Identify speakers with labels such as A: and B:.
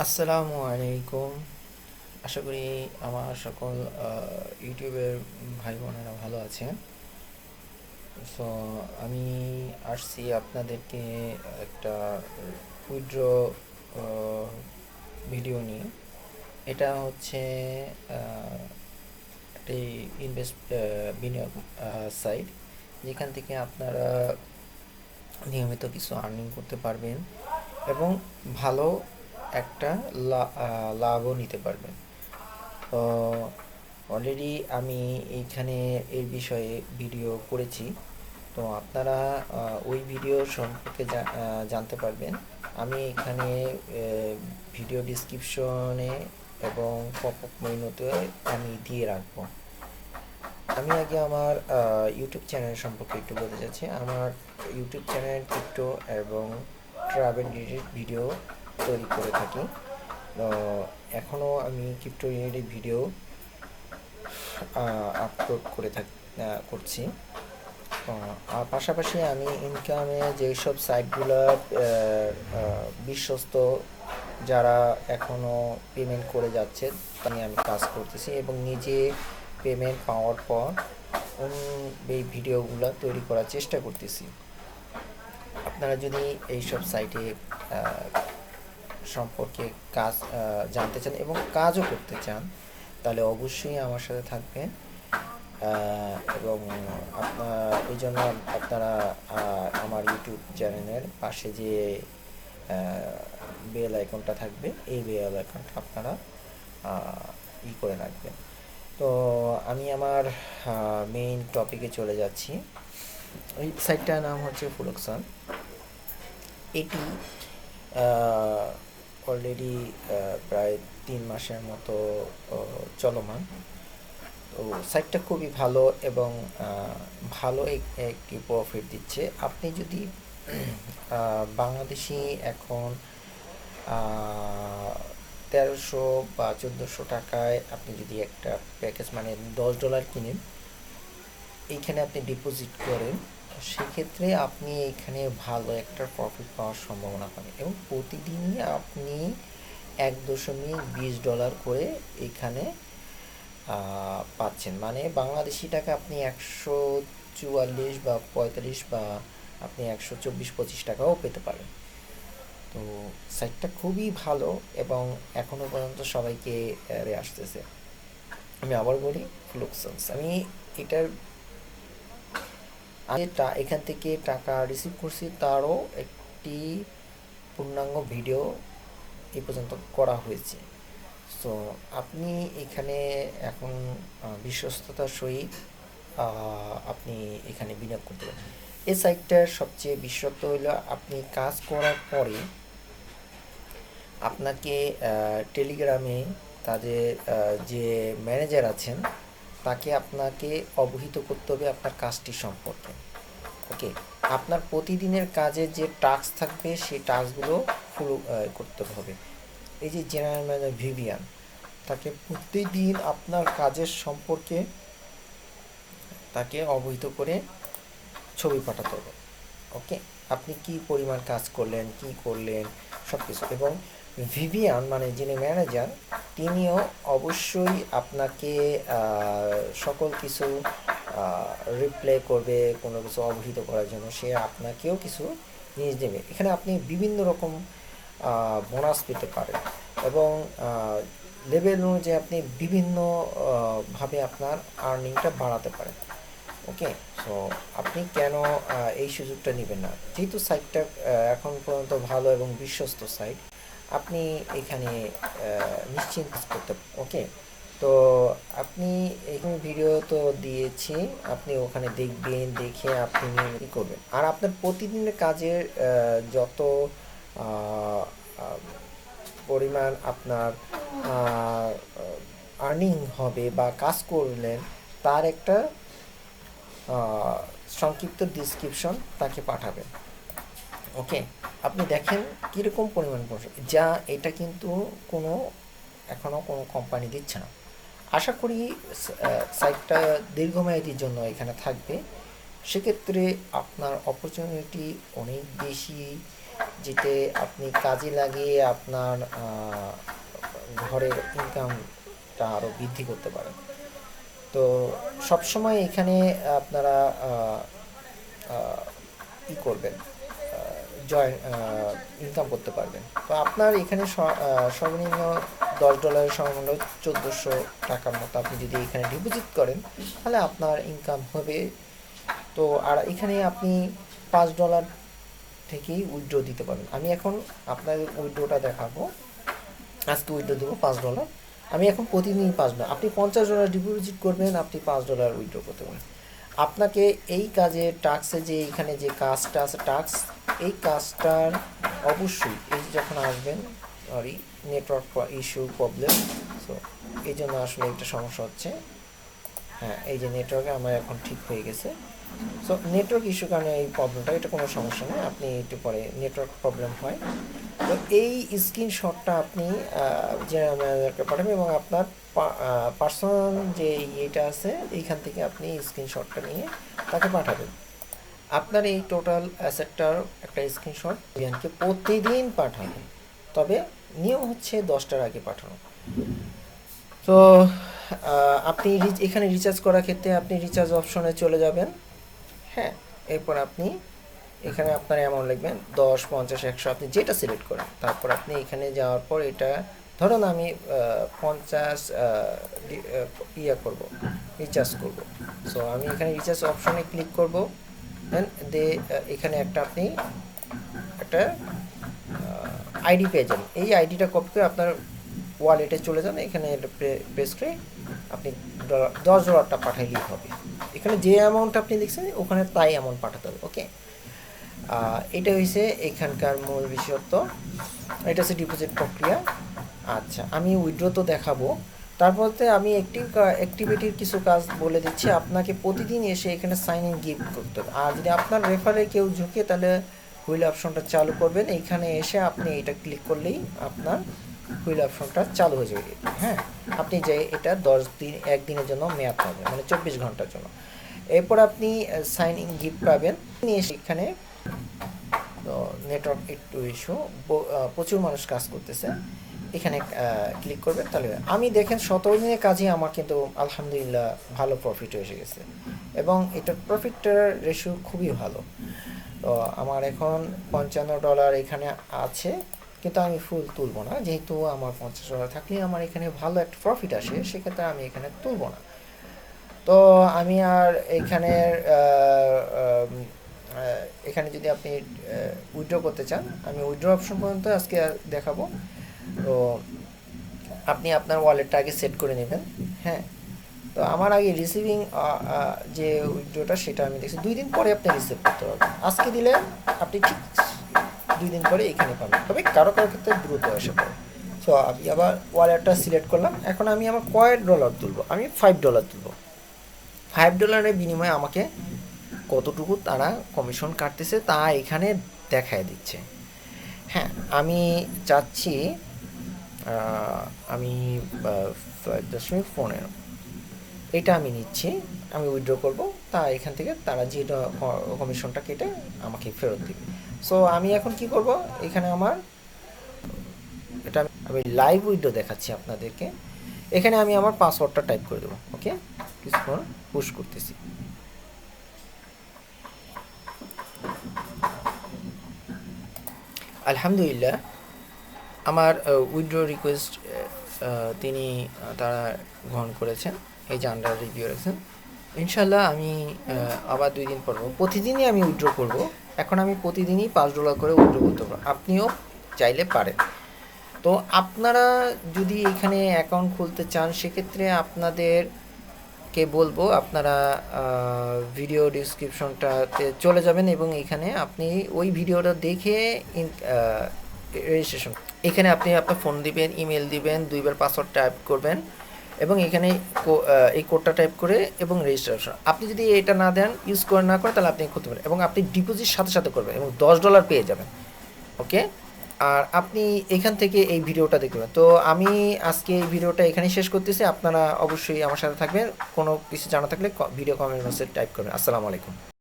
A: আসসালামু আলাইকুম। আশা করি আমার সকল ইউটিউবের ভাই বোনেরা ভালো আছেন। সো আমি আসছি আপনাদেরকে একটা উইথড্র ভিডিও নিয়ে। এটা হচ্ছে আহ, একটি বিনিয়োগ সাইট, যেখান থেকে আপনারা নিয়মিত কিছু আর্নিং করতে পারবেন এবং ভালো একটা লাভও নিতে পারবেন। তো অলরেডি আমি এইখানে এই বিষয়ে ভিডিও করেছি। তো আপনারা ওই ভিডিও সম্পর্কে জানতে পারবেন। আমি এখানে ভিডিও ডিসক্রিপশনে এবং পপ আপ মেনুতে আমি দিয়ে রাখবো। আমি আগে আমার ইউটিউব চ্যানেল সম্পর্কে একটু বলতে চাচ্ছি। আমার ইউটিউব চ্যানেল ক্রিপ্টো এবং ট্রাভেল রিলেটেড ভিডিও তৈরি করে থাকি। তো এখনও আমি ক্রিপ্টো রিলেটেড ভিডিও আপলোড করছি। আর পাশাপাশি আমি ইনকামে যেসব সাইটগুলো বিশ্বস্ত, যারা এখনও পেমেন্ট করে যাচ্ছে, তা নিয়ে আমি কাজ করতেছি এবং নিজে পেমেন্ট পাওয়ার পর এই ভিডিওগুলো তৈরি করার চেষ্টা করতেছি। আপনারা যদি এইসব সাইটে সম্পর্কে কাজ জানতে চান এবং কাজও করতে চান, তাহলে অবশ্যই আমার সাথে থাকবেন। এবং এই জন্য আপনারা আমার ইউটিউব চ্যানেলের পাশে যে বেল আইকনটা থাকবে, এই বেল আইকনটা আপনারা করে রাখবেন। তো আমি আমার মেইন টপিকে চলে যাচ্ছি। এই সাইটটার নাম হচ্ছে ফ্লুক্সন। এটি অলরেডি প্রায় 3 মাসের মতো চলমান। তো সাইটটা খুবই ভালো এবং ভালো একটি প্রফিট দিচ্ছে। আপনি যদি বাংলাদেশি এখন 1300 বা 1400 টাকায় আপনি যদি একটা প্যাকেজ মানে $10 কিনেন, এইখানে আপনি ডিপোজিট করেন, সেক্ষেত্রে আপনি এইখানে ভালো একটা প্রফিট পাওয়ার সম্ভাবনা পাবেন এবং প্রতিদিনই আপনি $1.20 করে এখানে পাচ্ছেন। মানে বাংলাদেশি টাকা আপনি 144 বা 45 বা আপনি 124-25 টাকাও পেতে পারেন। তো সাইটটা খুবই ভালো এবং এখনও পর্যন্ত সবাইকে আসতেছে। আমি আবার বলি, ফ্লুক্সন্স। আমি এটার এখান থেকে টাকা রিসিভ করছি, তারও একটি পূর্ণাঙ্গ ভিডিও এ পর্যন্ত করা হয়েছে। সো আপনি এখানে এখন বিশ্বস্ততার সহিত আপনি এখানে বিনিয়োগ করতে পারেন। এই সাইটটার সবচেয়ে বিশ্বস্ত হলো, আপনি কাজ করার পরে আপনাকে টেলিগ্রামে তাদের যে ম্যানেজার আছেন, তাকে আপনাকে অবহিত করতে হবে আপনার কাজটি সম্পর্কে। ওকে, আপনার প্রতিদিনের কাজের যে টাস্ক থাকবে, সেই টাস্কগুলো ফলো করতে হবে। এই যে জেনারেল ম্যানেজার ভিভিয়ান, তাকে প্রতিদিন আপনার কাজের সম্পর্কে তাকে অবহিত করে ছবি পাঠাতে হবে। ওকে, আপনি কি পরিমাণ কাজ করলেন, কি করলেন, সব কিছু। এবং ভিভিয়ান মানে যিনি ম্যানেজার, তিনিও অবশ্যই আপনাকে সকল কিছু রিপ্লাই করবে, কোনো কিছু অবহিত করার জন্য সে আপনাকেও কিছু জিনিস দেবে। এখানে আপনি বিভিন্ন রকম বোনাস পেতে পারেন এবং লেভেল অনুযায়ী আপনি বিভিন্ন ভাবে আপনার আর্নিংটা বাড়াতে পারেন। ওকে, সো আপনি কেন এই সুযোগটা নেবেন না? যেহেতু সাইটটা এখন পর্যন্ত ভালো এবং বিশ্বস্ত সাইট, আপনি এখানে নিশ্চিন্ত করতে। ওকে, তো আপনি এখানে ভিডিও তো দিয়েছি, আপনি ওখানে দেখবেন, দেখে আপনি নিয়মিত করবেন। আর আপনার প্রতিদিনের কাজের যত আহ, আহ, পরিমাণ আপনার আর্নিং হবে বা কাজ করলেন, তার একটা সংক্ষিপ্ত ডিসক্রিপশন তাকে পাঠাবেন। ওকে, আপনি দেখেন কীরকম পরিমাণ পড়ছে, যা এটা কিন্তু কোনো এখনও কোনো কোম্পানি দিচ্ছে না। আশা করি সাইটটা দীর্ঘমেয়াদীর জন্য এখানে থাকবে। সেক্ষেত্রে আপনার অপরচুনিটি অনেক বেশি যেতে আপনি কাজে লাগিয়ে আপনার ঘরের ইনকামটা আরও বৃদ্ধি করতে পারেন। তো সবসময় এখানে আপনারা ই করবেন, জয়েন ইনকাম করতে পারবেন। তো আপনার এখানে সর্বনিম্ন $10 সর্বনিম্ন 1400 টাকার মতো আপনি যদি এখানে ডিপোজিট করেন তাহলে আপনার ইনকাম হবে। তো আর এখানে আপনি $5 থেকেই উইথড্র দিতে পারবেন। আমি এখন আপনাদের উইথড্রটা দেখাবো। আজকে উইথড্র দেবো $5। আমি এখন প্রতিদিন $5, আপনি $50 ডিপোজিট করবেন, আপনি $5 উইথড্র করতে পারেন। আপনাকে এই কাজে টাস্কে যে এখানে যে কাজটা আছে টাস্ক, এই কাজটার অবশ্যই এই যখন আসবেন, sorry network issue problem, so এই জন্য আসলে একটা সমস্যা হচ্ছে। হ্যাঁ, এই যে নেটওয়ার্কে আমার এখন ঠিক হয়ে গেছে। সো নেটওয়ার্ক ইস্যুর কারণে এই প্রবলেমটা, এটা কোনো সমস্যা নেই, আপনি একটু পরে নেটওয়ার্ক প্রবলেম হয়। তো এই স্ক্রিনশটটা আপনি জেনারেল ম্যানেজারকে পাঠাবেন এবং আপনার পার্সোনাল যে ইয়েটা আছে এইখান থেকে আপনি স্ক্রিনশটটা নিয়ে তাকে পাঠাবেন। আপনার এই টোটাল অ্যাসেটটার একটা স্ক্রিনশট বিয়ানকে প্রতিদিন পাঠাবেন, তবে নিয়ম হচ্ছে 10টার আগে পাঠানো। তো আপনি এখানে রিচার্জ করার ক্ষেত্রে আপনি রিচার্জ অপশনে চলে যাবেন। হ্যাঁ, এরপর আপনি এখানে আপনার অ্যামাউন্ট লিখবেন 10, 50, 100, আপনি যেটা সিলেক্ট করেন। তারপর আপনি এখানে যাওয়ার পর এটা ধরুন আমি 50 করব, রিচার্জ করব। সো আমি এখানে রিচার্জ অপশনে ক্লিক করব। দেন এখানে আপনি একটা আইডি পেয়ে যাবেন। এই আইডিটা কপি করে আপনার ওয়ালেটে চলে যান, এখানে প্রেস করে আপনি $10টা পাঠাইলেই হবে। এখানে যে অ্যামাউন্ট আপনি দেখছেন ওখানে তাই অ্যামাউন্ট পাঠাতে হবে। ওকে, এটা হয়েছে এখানকার মূল বিষয়ত্ব, এটা হচ্ছে ডিপোজিট প্রক্রিয়া। আচ্ছা, আমি উইথড্র তো দেখাবো, তারপরে আমি অ্যাক্টিভিটির কিছু কাজ বলে দিচ্ছি। আপনাকে প্রতিদিন এসে এখানে সাইন ইন গিফট করতে হবে। আর যদি আপনার রেফারে কেউ ঝুঁকে তাহলে হুইল অপশনটা চালু করবেন। এইখানে এসে আপনি এটা ক্লিক করলেই আপনার হুইল অপশনটা চালু হয়ে যাবে। হ্যাঁ, আপনি যে এটা 1 দিনের জন্য মেয়াদ পাবেন, মানে 24 ঘন্টার জন্য। এরপর আপনি সাইন ইন গিফট পাবেন। এখানে তো নেটওয়ার্ক একটু ইস্যু, প্রচুর মানুষ কাজ করতেছে, এখানে ক্লিক করবেন তাহলে আমি দেখেন 17 দিনের কাজে আমার কিন্তু আলহামদুলিল্লাহ ভালো প্রফিট এসে গেছে এবং এটার প্রফিটটার রেশিও খুবই ভালো। তো আমার এখন $55 এখানে আছে, কিন্তু আমি ফুল তুলব না, যেহেতু আমার $50 থাকলে আমার এখানে ভালো একটা প্রফিট আসে, সেক্ষেত্রে আমি এখানে তুলব না। তো আমি আর এখানে যদি আপনি উইথড্র করতে চান, আমি উইথড্র অপশন পর্যন্ত আজকে দেখাবো। তো আপনি আপনার ওয়ালেটটা আগে সেট করে নেবেন। হ্যাঁ, তো আমার আগে রিসিভিং যে উইথড্রটা সেটা আমি দেখছি 2 দিন পরে আপনি রিসিভ করতে পারবেন। আজকে দিলে আপনি ঠিক 2 দিন পরে এখানে পাবেন, তবে কারো ক্ষেত্রে দ্রুত আসে পড়ে। সো আমি আবার ওয়ালেটটা সিলেক্ট করলাম। এখন আমি আমার কয় ডলার তুলব, আমি $5 তুলব। $5 বিনিময়ে আমাকে কতটুকু তারা কমিশন কাটতেছে তা এখানে দেখায় দিচ্ছে। হ্যাঁ, আমি চাচ্ছি আমি 5.15 এটা আমি নিচ্ছি, আমি উইথড্র করব, তা এখান থেকে তারা যেটা কমিশনটা কেটে আমাকে ফেরত দিবে। সো আমি এখন কি করব, এখানে আমার এটা আমি লাইভ উইথড্র দেখাচ্ছি আপনাদেরকে। এখানে আমি আমার পাসওয়ার্ডটা টাইপ করে দেবো। ওকে, কিছুক্ষণ পুশ করতেছি। আলহামদুলিল্লাহ, আমার উইথড্র রিকোয়েস্ট তারা গ্রহণ করেছেন, এই যে আন্ডার রিভিউ রেখেছেন। ইনশাল্লাহ আমি আবার 2 দিন পর প্রতিদিনই আমি উইথড্র করব। এখন আমি প্রতিদিনই $5 করে উইথড্র করতে পারবো, আপনিও চাইলে পারেন। তো আপনারা যদি এখানে অ্যাকাউন্ট খুলতে চান, সেক্ষেত্রে আপনাদেরকে বলবো আপনারা ভিডিও ডিসক্রিপশনটাতে চলে যাবেন এবং এখানে আপনি ওই ভিডিওটা দেখে রেজিস্ট্রেশন, এখানে আপনি আপনার ফোন দিবেন, ইমেল দিবেন, 2বার পাসওয়ার্ড টাইপ করবেন এবং এখানে এই কোডটা টাইপ করে এবং রেজিস্ট্রেশন। আপনি যদি এটা না দেন, ইউজ করে না করে, তাহলে আপনি করতে পারেন এবং আপনি ডিপোজিট সাথে সাথে করবেন এবং $10 পেয়ে যাবেন। ওকে, আর আপনি এখান থেকে এই ভিডিওটা দেখবেন। তো আমি আজকে এই ভিডিওটা এখানেই শেষ করতেছি। আপনারা অবশ্যই আমার সাথে থাকবেন। কোনো কিছু জানা থাকলে ভিডিও কমেন্ট মেসেজ টাইপ করবেন। আসসালামু আলাইকুম।